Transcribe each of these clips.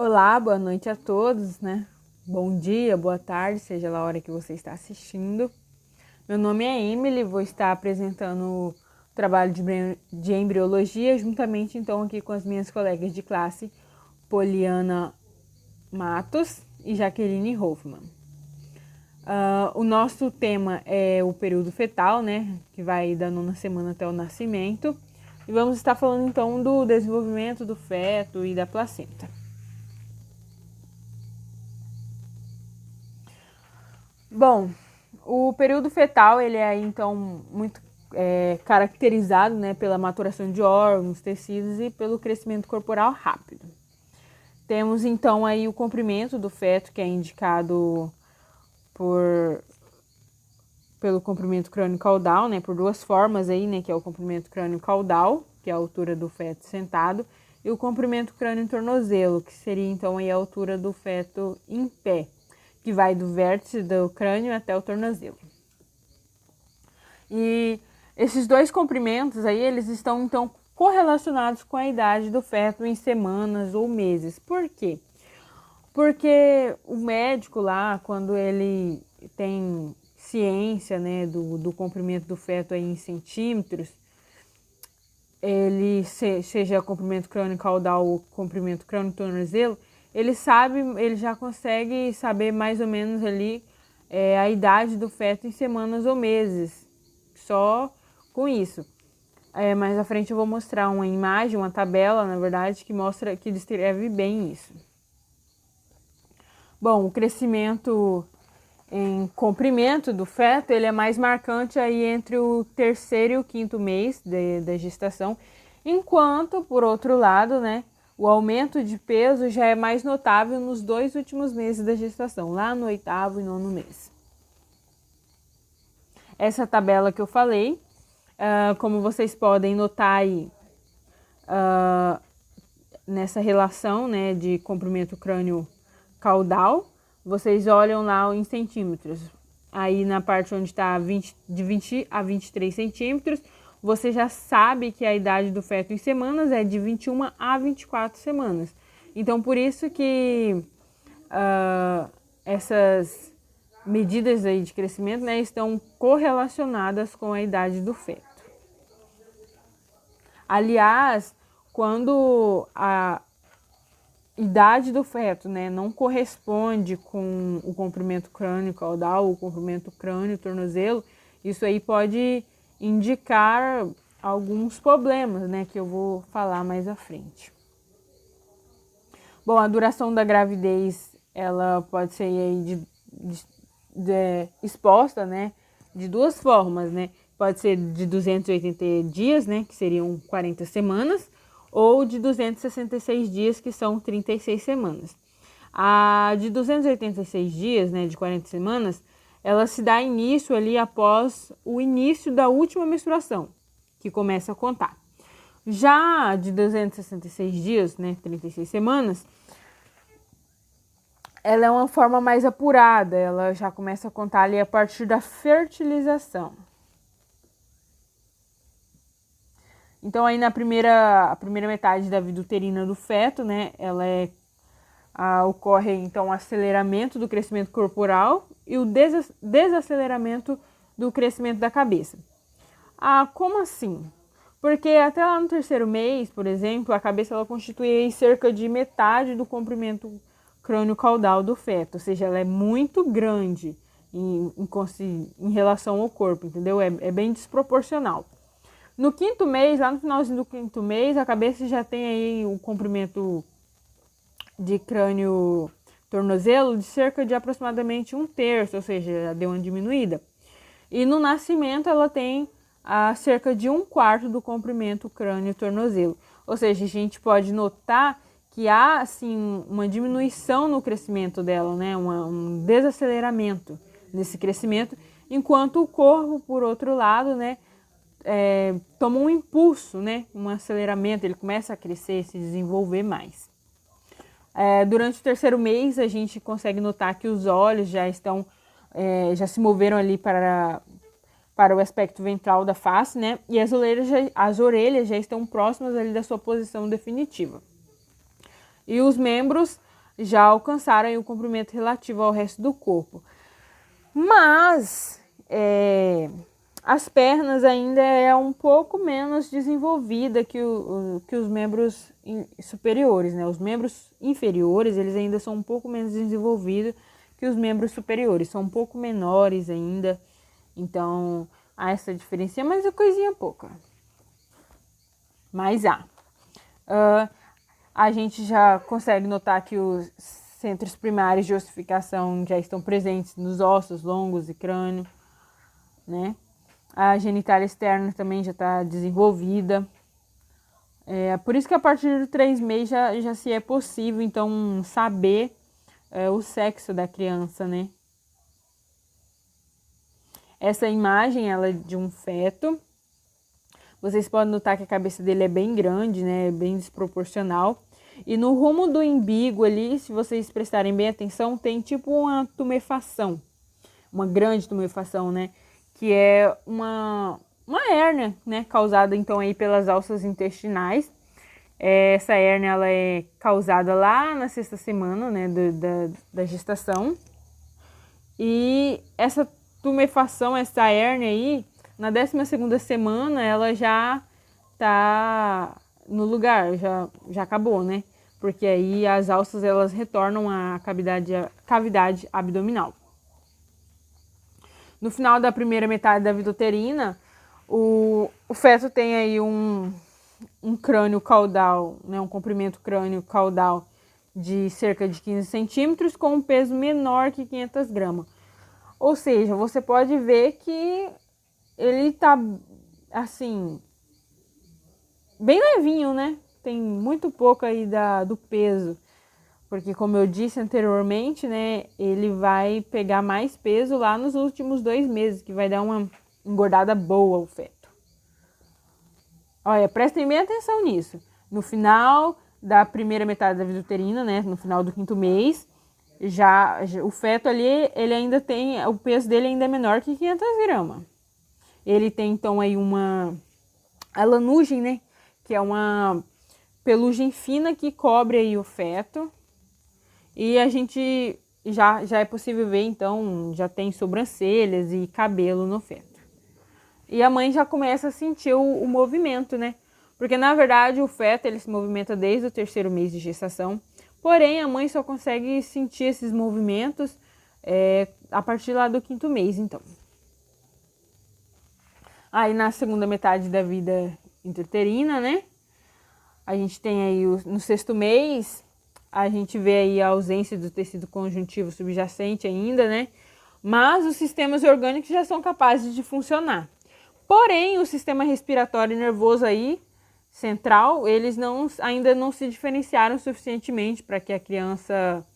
Olá, boa noite a todos, né? Bom dia, boa tarde, seja lá a hora que você está assistindo. Meu nome é Emily, vou estar apresentando o trabalho de embriologia, juntamente então aqui com as minhas colegas de classe, Poliana Matos e Jaqueline Hoffman. O nosso tema é o período fetal, né? Que vai da 9ª semana até o nascimento. E vamos estar falando então do desenvolvimento do feto e da placenta. Bom, o período fetal ele é então muito caracterizado, né, pela maturação de órgãos, tecidos e pelo crescimento corporal rápido. Temos então aí o comprimento do feto, que é indicado pelo comprimento crânio-caudal, né, por duas formas aí, né, que é o comprimento crânio-caudal, que é a altura do feto sentado, e o comprimento crânio-tornozelo, que seria então aí a altura do feto em pé, que vai do vértice do crânio até o tornozelo. E esses dois comprimentos aí, eles estão então correlacionados com a idade do feto em semanas ou meses. Por quê? Porque o médico lá, quando ele tem ciência, né, do comprimento do feto aí em centímetros, ele seja comprimento crânio-caudal ou comprimento crânio-tornozelo, ele já consegue saber mais ou menos ali a idade do feto em semanas ou meses, só com isso. Mais à frente eu vou mostrar uma imagem, uma tabela, na verdade, que descreve bem isso. Bom, o crescimento em comprimento do feto, ele é mais marcante aí entre o 3º e o 5º mês da gestação, enquanto, por outro lado, né, o aumento de peso já é mais notável nos 2 últimos meses da gestação, lá no 8º e 9º mês. Essa tabela que eu falei, como vocês podem notar aí, nessa relação, né, de comprimento crânio-caudal, vocês olham lá em centímetros. Aí na parte onde está de 20 a 23 centímetros, você já sabe que a idade do feto em semanas é de 21 a 24 semanas. Então, por isso que essas medidas aí de crescimento, né, estão correlacionadas com a idade do feto. Aliás, quando a idade do feto, né, não corresponde com o comprimento crânio-caudal, o comprimento crânio-tornozelo, isso aí pode indicar alguns problemas, né, que eu vou falar mais à frente. Bom, a duração da gravidez, ela pode ser aí exposta, né, de duas formas, né, pode ser de 280 dias, né, que seriam 40 semanas, ou de 266 dias, que são 36 semanas. A de 286 dias, né, de 40 semanas, ela se dá início ali após o início da última menstruação, que começa a contar. Já de 266 dias, né, 36 semanas, ela é uma forma mais apurada, ela já começa a contar ali a partir da fertilização. Então aí a primeira metade da vida uterina do feto, né, ocorre então o aceleramento do crescimento corporal e o desaceleramento do crescimento da cabeça. Como assim? Porque até lá no 3º mês, por exemplo, a cabeça ela constitui cerca de metade do comprimento crânio-caudal do feto, ou seja, ela é muito grande em relação ao corpo, entendeu? É bem desproporcional. No 5º mês, lá no finalzinho do 5º mês, a cabeça já tem aí o comprimento de crânio-tornozelo de cerca de aproximadamente 1/3, ou seja, já deu uma diminuída. E no nascimento ela tem cerca de 1/4 do comprimento crânio-tornozelo. Ou seja, a gente pode notar que há assim uma diminuição no crescimento dela, né? Um desaceleramento nesse crescimento, enquanto o corpo, por outro lado, né, toma um impulso, né, um aceleramento, ele começa a crescer, se desenvolver mais. Durante o 3º mês, a gente consegue notar que os olhos já se moveram ali para o aspecto ventral da face, né, e as orelhas já estão próximas ali da sua posição definitiva. E os membros já alcançaram aí o comprimento relativo ao resto do corpo. Mas as pernas ainda é um pouco menos desenvolvida que os membros superiores, né? Os membros inferiores, eles ainda são um pouco menos desenvolvidos que os membros superiores, são um pouco menores ainda. Então, há essa diferença, mas é coisinha pouca. Mas a gente já consegue notar que os centros primários de ossificação já estão presentes nos ossos longos e crânio, né? A genitália externa também já está desenvolvida. Por isso que a partir de 3 meses já se é possível, então, saber o sexo da criança, né? Essa imagem, ela é de um feto. Vocês podem notar que a cabeça dele é bem grande, né? Bem desproporcional. E no rumo do umbigo ali, se vocês prestarem bem atenção, tem tipo uma tumefação. Uma grande tumefação, né? Que é uma hérnia, né? Causada então aí pelas alças intestinais. Essa hérnia, ela é causada lá na 6ª semana, né? Da gestação. E essa tumefação, essa hérnia aí, na 12ª semana, ela já tá no lugar, já acabou, né? Porque aí as alças, elas retornam à cavidade abdominal. No final da primeira metade da vida uterina, o feto tem aí um crânio caudal, né? Um comprimento crânio caudal de cerca de 15 centímetros com um peso menor que 500 gramas. Ou seja, você pode ver que ele tá, assim, bem levinho, né? Tem muito pouco aí do peso. Porque, como eu disse anteriormente, né? Ele vai pegar mais peso lá nos últimos 2 meses, que vai dar uma engordada boa ao feto. Olha, prestem bem atenção nisso. No final da primeira metade da vida uterina, né? No final do 5º mês, já o feto ali, ele ainda tem, o peso dele ainda é menor que 500 gramas. Ele tem então aí a lanugem, né? Que é uma pelugem fina que cobre aí o feto. E a gente já é possível ver, então, já tem sobrancelhas e cabelo no feto. E a mãe já começa a sentir o movimento, né? Porque, na verdade, o feto, ele se movimenta desde o 3º mês de gestação. Porém, a mãe só consegue sentir esses movimentos a partir lá do 5º mês, então. Aí, na segunda metade da vida intrauterina, né? A gente tem aí, no 6º mês, a gente vê aí a ausência do tecido conjuntivo subjacente ainda, né? Mas os sistemas orgânicos já são capazes de funcionar. Porém, o sistema respiratório e nervoso aí, central, eles ainda não se diferenciaram suficientemente para que a criança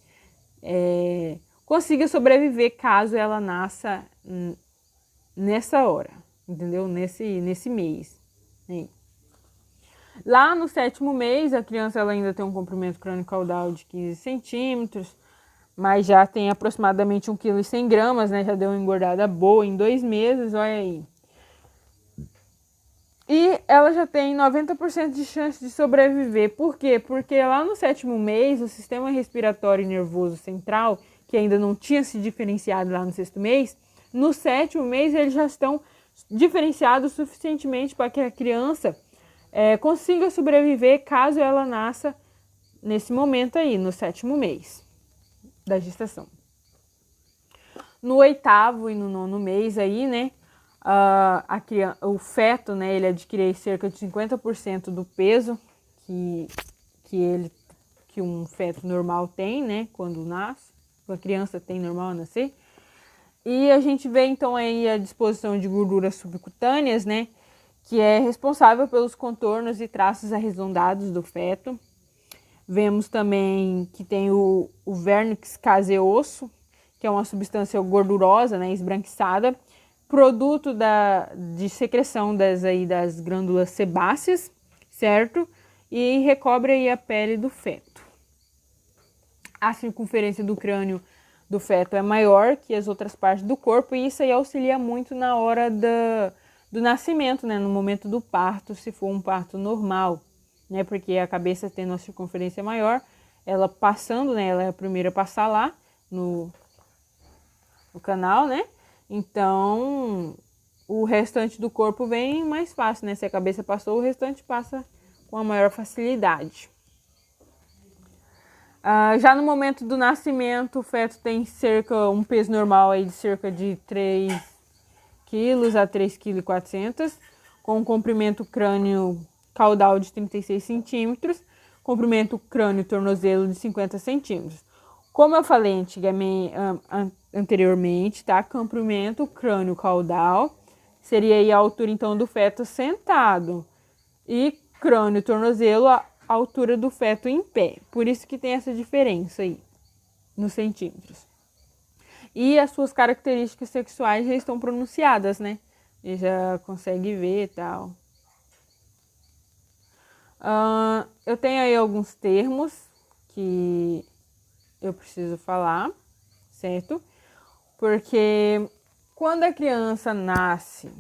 consiga sobreviver caso ela nasça nessa hora, entendeu? Nesse mês. Hein? Lá no 7º mês, a criança ela ainda tem um comprimento crânio-caudal de 15 centímetros, mas já tem aproximadamente 1,1 kg, né? Já deu uma engordada boa em 2 meses, olha aí. E ela já tem 90% de chance de sobreviver. Por quê? Porque lá no 7º mês, o sistema respiratório e nervoso central, que ainda não tinha se diferenciado lá no 6º mês, no 7º mês eles já estão diferenciados suficientemente para que a criança consiga sobreviver caso ela nasça nesse momento aí, no 7º mês da gestação. No 8º e no 9º mês aí, né? O feto, né, ele adquire cerca de 50% do peso que um feto normal tem, né, quando nasce, a criança tem normal a nascer. E a gente vê então aí a disposição de gorduras subcutâneas, né, que é responsável pelos contornos e traços arredondados do feto. Vemos também que tem o vernix caseoso, que é uma substância gordurosa, né, esbranquiçada, produto de secreção das glândulas sebáceas, certo? E recobre aí a pele do feto. A circunferência do crânio do feto é maior que as outras partes do corpo e isso aí auxilia muito na hora do nascimento, né? No momento do parto, se for um parto normal, né? Porque a cabeça tendo uma circunferência maior, ela passando, né? Ela é a primeira a passar lá no canal, né? Então, o restante do corpo vem mais fácil, né? Se a cabeça passou, o restante passa com a maior facilidade. Já no momento do nascimento, o feto tem um peso normal aí de cerca de 3 quilos a 3,4 kg, com um comprimento crânio caudal de 36 centímetros, comprimento crânio-tornozelo de 50 centímetros. Como eu falei anteriormente, tá? Comprimento crânio-caudal seria aí a altura, então, do feto sentado. E crânio-tornozelo, a altura do feto em pé. Por isso que tem essa diferença aí, nos centímetros. E as suas características sexuais já estão pronunciadas, né? E já consegue ver e tal. Eu tenho aí alguns termos que eu preciso falar, certo? Porque quando a criança nasce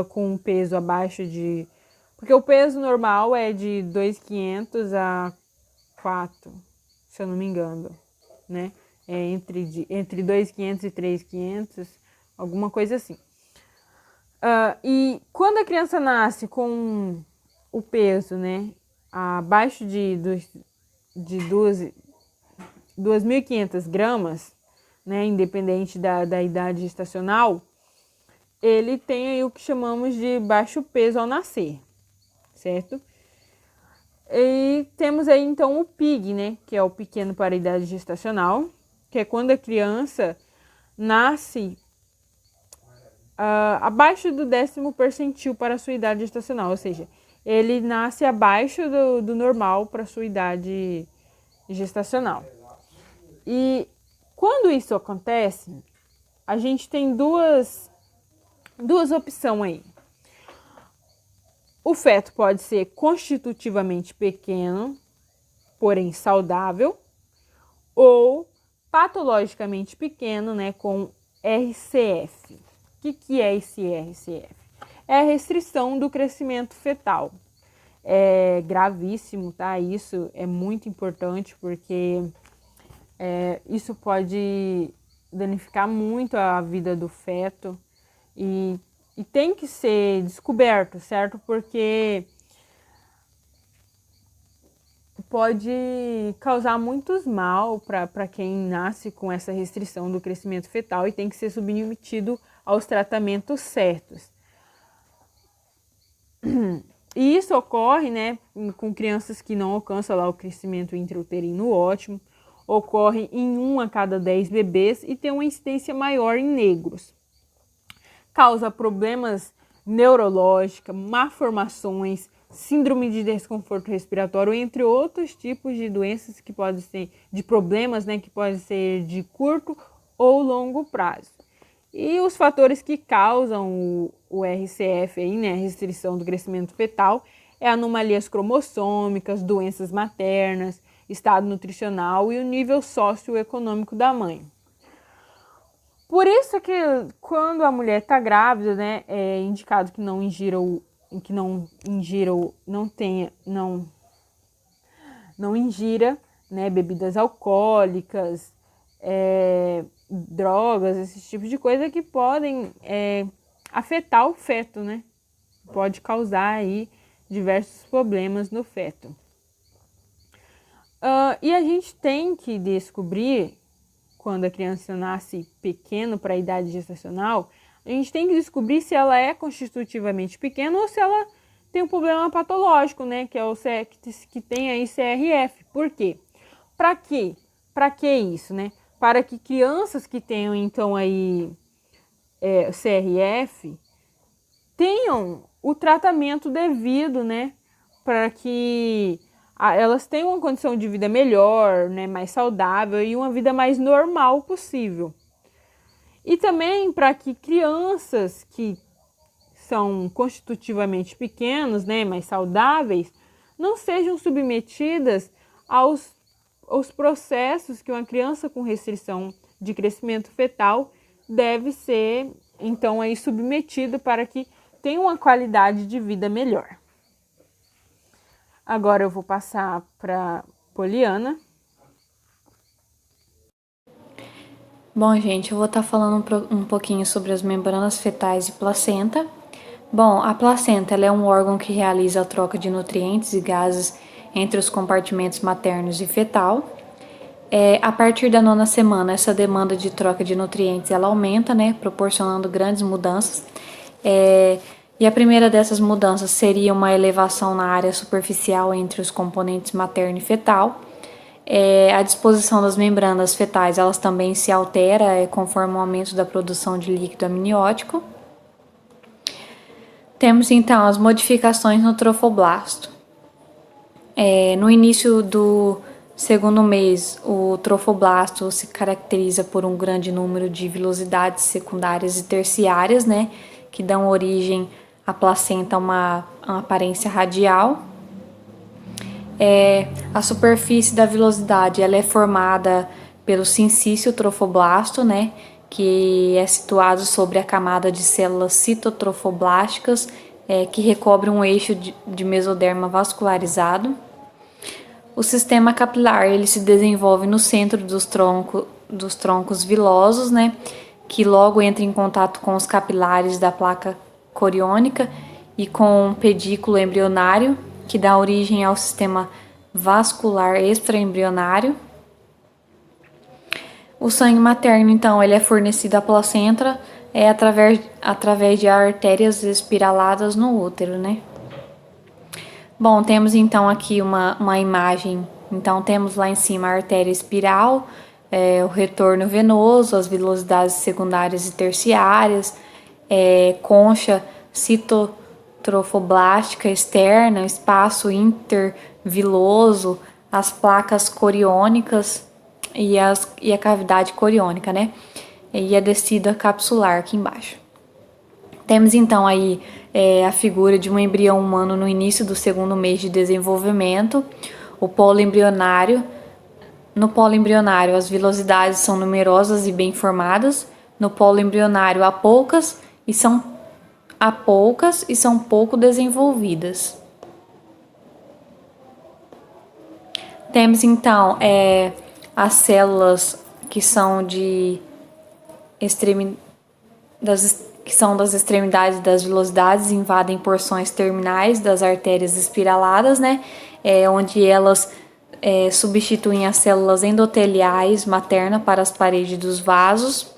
com um peso abaixo de... Porque o peso normal é de 2,500 a 4, se eu não me engano, né? É entre 2,500 e 3,500, alguma coisa assim. E quando a criança nasce com o peso, né, abaixo de 2.500 gramas, né, independente da idade gestacional, ele tem aí o que chamamos de baixo peso ao nascer, certo? E temos aí então o PIG, né, que é o pequeno para a idade gestacional, que é quando a criança nasce abaixo do 10º percentil para a sua idade gestacional, ou seja, ele nasce abaixo do normal para a sua idade gestacional. E quando isso acontece, a gente tem duas opções aí. O feto pode ser constitutivamente pequeno, porém saudável, ou patologicamente pequeno, né, com RCF. O que é esse RCF? É a restrição do crescimento fetal. É gravíssimo, tá? Isso é muito importante porque isso pode danificar muito a vida do feto e tem que ser descoberto, certo? Porque pode causar muitos mal para quem nasce com essa restrição do crescimento fetal e tem que ser submetido aos tratamentos certos. E isso ocorre, né, com crianças que não alcançam lá o crescimento intrauterino ótimo, ocorre em 1 a cada 10 bebês e tem uma incidência maior em negros. Causa problemas neurológicos, malformações, síndrome de desconforto respiratório, entre outros tipos de doenças que podem ser, de problemas, né, que podem ser de curto ou longo prazo. E os fatores que causam o RCF, aí, né, a restrição do crescimento fetal, é anomalias cromossômicas, doenças maternas, estado nutricional e o nível socioeconômico da mãe. Por isso que quando a mulher está grávida, né, é indicado que não ingira, né, bebidas alcoólicas, drogas, esse tipo de coisa que podem afetar o feto, né? Pode causar aí diversos problemas no feto. E a gente tem que descobrir, quando a criança nasce pequeno para a idade gestacional, a gente tem que descobrir se ela é constitutivamente pequena ou se ela tem um problema patológico, né? Que é o que tem aí CRF. Por quê? Para quê? Para que isso, né? Para que crianças que tenham então aí CRF tenham o tratamento devido, né? Para que elas tenham uma condição de vida melhor, né? Mais saudável e uma vida mais normal possível. E também para que crianças que são constitutivamente pequenos, né? Mais saudáveis, não sejam submetidas aos processos que uma criança com restrição de crescimento fetal deve ser, então, aí submetida para que tenha uma qualidade de vida melhor. Agora eu vou passar para Poliana. Bom, gente, eu vou estar falando um pouquinho sobre as membranas fetais e placenta. Bom, a placenta ela é um órgão que realiza a troca de nutrientes e gases entre os compartimentos maternos e fetal. A partir da 9ª semana, essa demanda de troca de nutrientes ela aumenta, né, proporcionando grandes mudanças. E a primeira dessas mudanças seria uma elevação na área superficial entre os componentes materno e fetal. A disposição das membranas fetais elas também se altera conforme o aumento da produção de líquido amniótico. Temos então as modificações no trofoblasto. No início do segundo mês, o trofoblasto se caracteriza por um grande número de vilosidades secundárias e terciárias, né, que dão origem à placenta uma aparência radial. A superfície da vilosidade ela é formada pelo sincício trofoblasto, né, que é situado sobre a camada de células citotrofoblásticas que recobre um eixo de mesoderma vascularizado. O sistema capilar ele se desenvolve no centro dos troncos vilosos, né, que logo entra em contato com os capilares da placa coriônica e com o pedículo embrionário, que dá origem ao sistema vascular extraembrionário. O sangue materno, então, ele é fornecido à placenta através de artérias espiraladas no útero, né? Bom, temos então aqui uma imagem. Então, temos lá em cima a artéria espiral, o retorno venoso, as vilosidades secundárias e terciárias, concha citotrofoblástica externa, espaço interviloso, as placas coriônicas e a cavidade coriônica, né? E a descida capsular aqui embaixo. Temos então aí a figura de um embrião humano no início do segundo mês de desenvolvimento, o polo embrionário. No polo embrionário, as vilosidades são numerosas e bem formadas. No polo embrionário, há poucas e são pouco desenvolvidas. Temos então as células que são das extremidades das vilosidades, invadem porções terminais das artérias espiraladas, né? Onde elas substituem as células endoteliais materna para as paredes dos vasos,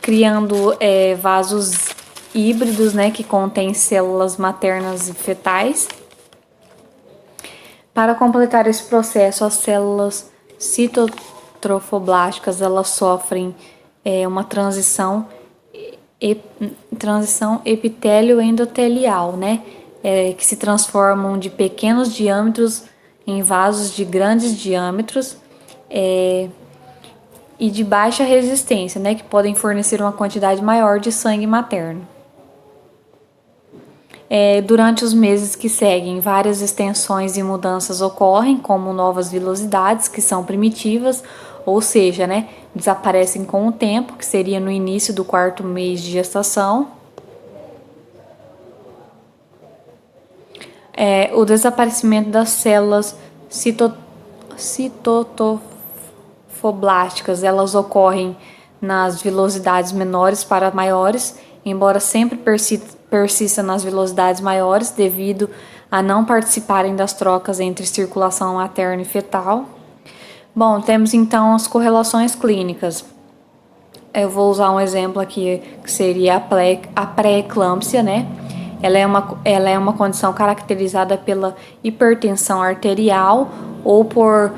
criando vasos híbridos, né, que contêm células maternas e fetais. Para completar esse processo, as células citotrofoblásticas elas sofrem uma transição epitélio-endotelial, né, que se transformam de pequenos diâmetros em vasos de grandes diâmetros e de baixa resistência, né, que podem fornecer uma quantidade maior de sangue materno. Durante os meses que seguem, várias extensões e mudanças ocorrem, como novas vilosidades, que são primitivas, ou seja, né, desaparecem com o tempo, que seria no início do 4º mês de gestação. O desaparecimento das células citotrofoblásticas, elas ocorrem nas vilosidades menores para maiores, embora sempre persista nas velocidades maiores devido a não participarem das trocas entre circulação materna e fetal. Bom, temos então as correlações clínicas. Eu vou usar um exemplo aqui que seria a pré-eclâmpsia, né? Ela é uma condição caracterizada pela hipertensão arterial ou por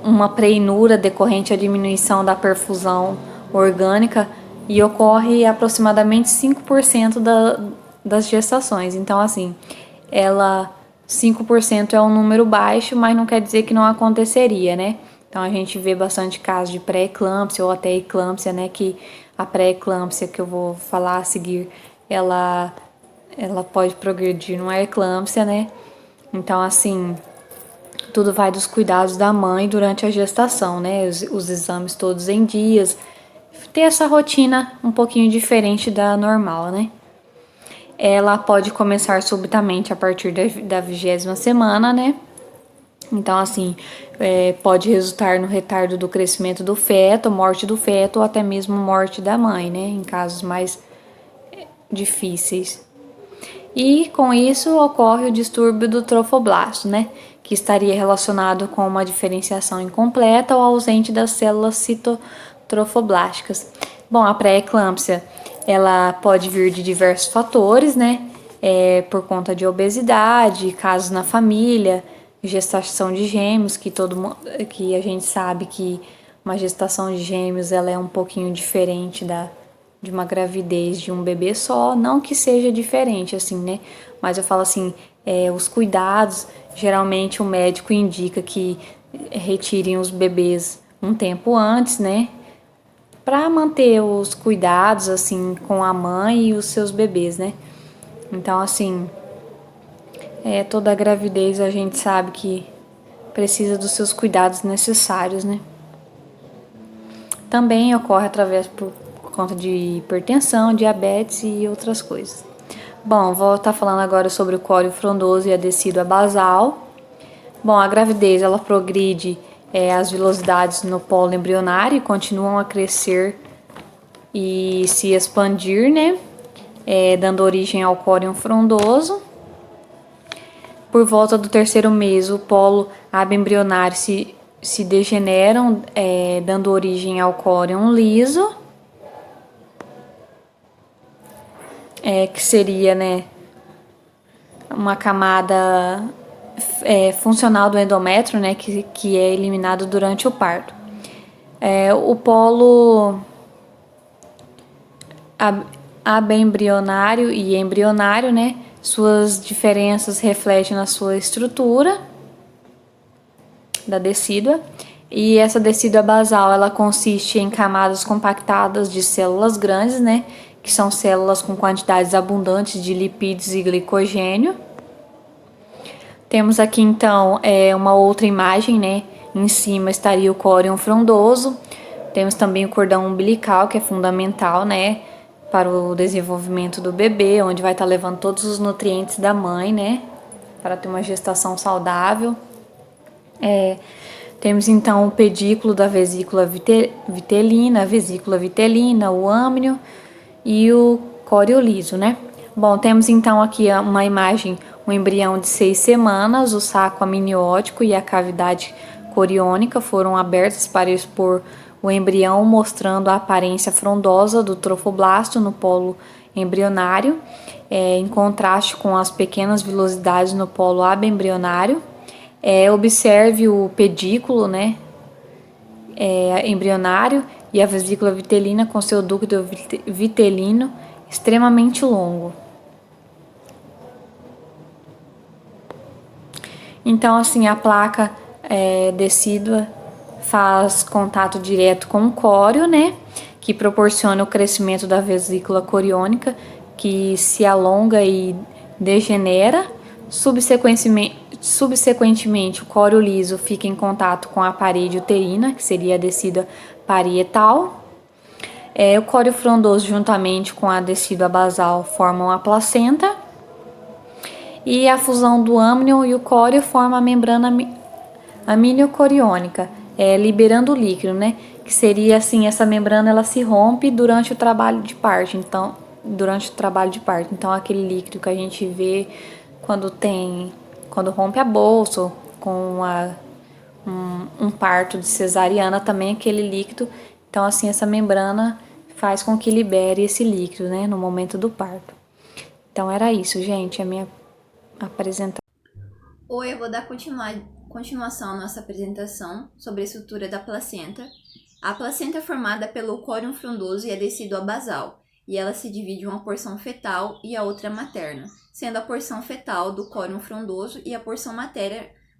uma preinura decorrente à diminuição da perfusão orgânica e ocorre aproximadamente 5% das gestações. Então, assim, 5% é um número baixo, mas não quer dizer que não aconteceria, né? Então, a gente vê bastante casos de pré-eclâmpsia ou até eclâmpsia, né? Que a pré-eclâmpsia que eu vou falar a seguir, ela pode progredir numa eclâmpsia, né? Então, assim, tudo vai dos cuidados da mãe durante a gestação, né? Os exames todos em dias. Ter essa rotina um pouquinho diferente da normal, né? Ela pode começar subitamente a partir da 20ª semana, né? Então, assim, pode resultar no retardo do crescimento do feto, morte do feto ou até mesmo morte da mãe, né? Em casos mais difíceis. E com isso ocorre o distúrbio do trofoblasto, né? Que estaria relacionado com uma diferenciação incompleta ou ausente das células citotrofoblásticas. Bom, a pré-eclâmpsia, ela pode vir de diversos fatores, né? Por conta de obesidade, casos na família, gestação de gêmeos, que a gente sabe que uma gestação de gêmeos ela é um pouquinho diferente de uma gravidez de um bebê só, não que seja diferente assim, né? Mas eu falo assim, os cuidados, geralmente o médico indica que retirem os bebês um tempo antes, né? Para manter os cuidados assim com a mãe e os seus bebês, né? Então, assim, toda a gravidez a gente sabe que precisa dos seus cuidados necessários, né? Também ocorre através por conta de hipertensão, diabetes e outras coisas. Bom, vou estar falando agora sobre o córeo frondoso e a decídua basal. Bom, a gravidez ela progride as velocidades no polo embrionário e continuam a crescer e se expandir, né? Dando origem ao córeo frondoso. Por volta do terceiro mês, o polo abembrionário se degeneram, dando origem ao córeo liso, que seria, né, uma camada funcional do endométrio, né, que é eliminado durante o parto. O polo abembrionário e embrionário, né, suas diferenças refletem na sua estrutura da decídua. E essa decídua basal, ela consiste em camadas compactadas de células grandes, né, que são células com quantidades abundantes de lipídios e glicogênio. Temos aqui então uma outra imagem, né? Em cima estaria o córeo frondoso. Temos também o cordão umbilical, que é fundamental, né, para o desenvolvimento do bebê, onde vai estar levando todos os nutrientes da mãe, né, para ter uma gestação saudável. Temos então o pedículo da vesícula vitelina, a vesícula vitelina, o âmnio e o córeo liso, né? Bom, temos então aqui uma imagem, um embrião de 6 semanas, o saco amniótico e a cavidade coriônica foram abertas para expor o embrião, mostrando a aparência frondosa do trofoblasto no polo embrionário, em contraste com as pequenas vilosidades no polo abembrionário. Observe o pedículo, né, embrionário e a vesícula vitelina com seu ducto vitelino extremamente longo. Então, assim, a placa decídua faz contato direto com o córeo, né, que proporciona o crescimento da vesícula coriônica, que se alonga e degenera. Subsequentemente, o córeo liso fica em contato com a parede uterina, que seria a decídua parietal. O córeo frondoso, juntamente com a decídua basal, formam a placenta. E a fusão do âmnio e o córeo forma a membrana amniocoriônica, liberando o líquido, né? Que seria assim, essa membrana ela se rompe durante o trabalho de parto. Então, aquele líquido que a gente vê quando rompe a bolsa, com um parto de cesariana também, aquele líquido. Então, assim, essa membrana faz com que libere esse líquido, né, no momento do parto. Então, era isso, gente, a minha apresentação. Oi, eu vou dar continuação à nossa apresentação sobre a estrutura da placenta. A placenta é formada pelo córeo frondoso e a decídua basal, e ela se divide em uma porção fetal e a outra materna, sendo a porção fetal do córeo frondoso e a porção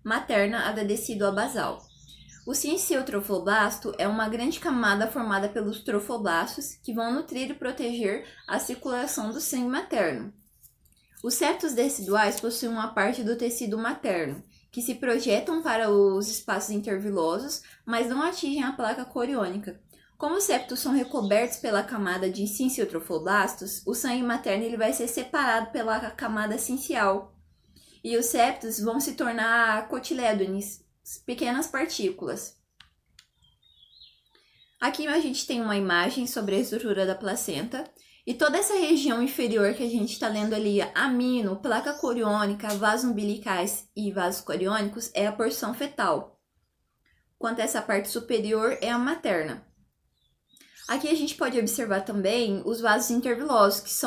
materna a da decídua basal. O sinciotrofoblasto é uma grande camada formada pelos trofoblastos que vão nutrir e proteger a circulação do sangue materno. Os septos deciduais possuem uma parte do tecido materno, que se projetam para os espaços intervilosos, mas não atingem a placa coriônica. Como os septos são recobertos pela camada de sinciotrofoblastos, o sangue materno ele vai ser separado pela camada sincial, e os septos vão se tornar cotilédones, pequenas partículas. Aqui a gente tem uma imagem sobre a estrutura da placenta. E toda essa região inferior que a gente está lendo ali, amino, placa coriônica, vasos umbilicais e vasos coriônicos, é a porção fetal. Quanto a essa parte superior é a materna. Aqui a gente pode observar também os vasos intervilosos, que se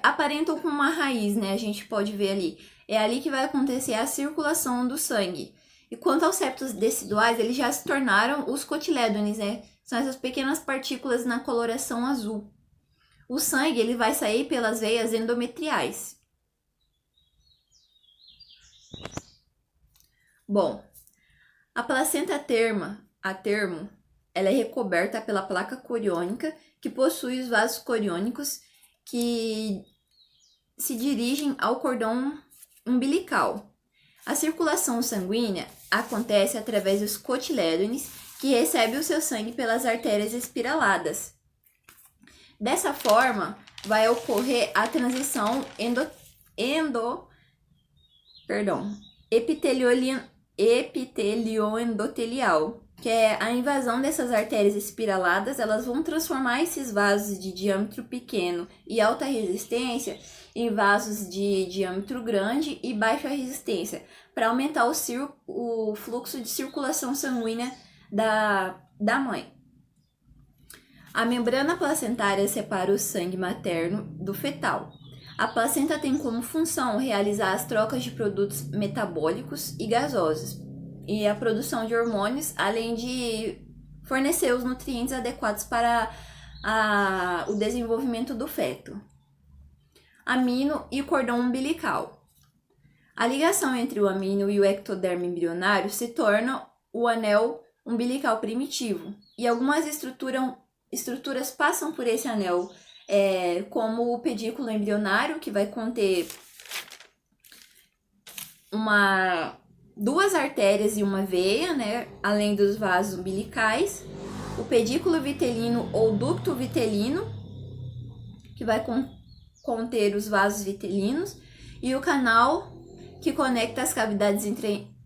aparentam com uma raiz, né? A gente pode ver ali. É ali que vai acontecer a circulação do sangue. E quanto aos septos deciduais, eles já se tornaram os cotilédones, né? São essas pequenas partículas na coloração azul. O sangue ele vai sair pelas veias endometriais. Bom, a placenta a termo, ela é recoberta pela placa coriônica, que possui os vasos coriônicos que se dirigem ao cordão umbilical. A circulação sanguínea acontece através dos cotilédones, que recebem o seu sangue pelas artérias espiraladas. Dessa forma, vai ocorrer a transição epitelioendotelial, que é a invasão dessas artérias espiraladas. Elas vão transformar esses vasos de diâmetro pequeno e alta resistência em vasos de diâmetro grande e baixa resistência, para aumentar o fluxo de circulação sanguínea da mãe. A membrana placentária separa o sangue materno do fetal. A placenta tem como função realizar as trocas de produtos metabólicos e gasosos e a produção de hormônios, além de fornecer os nutrientes adequados para o desenvolvimento do feto. Amino e cordão umbilical. A ligação entre o amino e o ectodermo embrionário se torna o anel umbilical primitivo, e algumas estruturas passam por esse anel, como o pedículo embrionário, que vai conter duas artérias e uma veia, né, além dos vasos umbilicais, o pedículo vitelino ou ducto vitelino, que vai conter os vasos vitelinos, e o canal que conecta as cavidades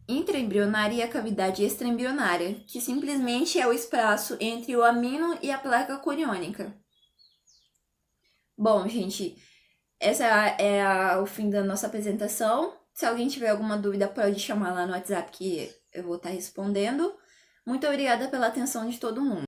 intraembrionária e a cavidade extraembrionária, que simplesmente é o espaço entre o amino e a placa coriônica. Bom, gente, essa é o fim da nossa apresentação. Se alguém tiver alguma dúvida, pode chamar lá no WhatsApp que eu vou estar respondendo. Muito obrigada pela atenção de todo mundo.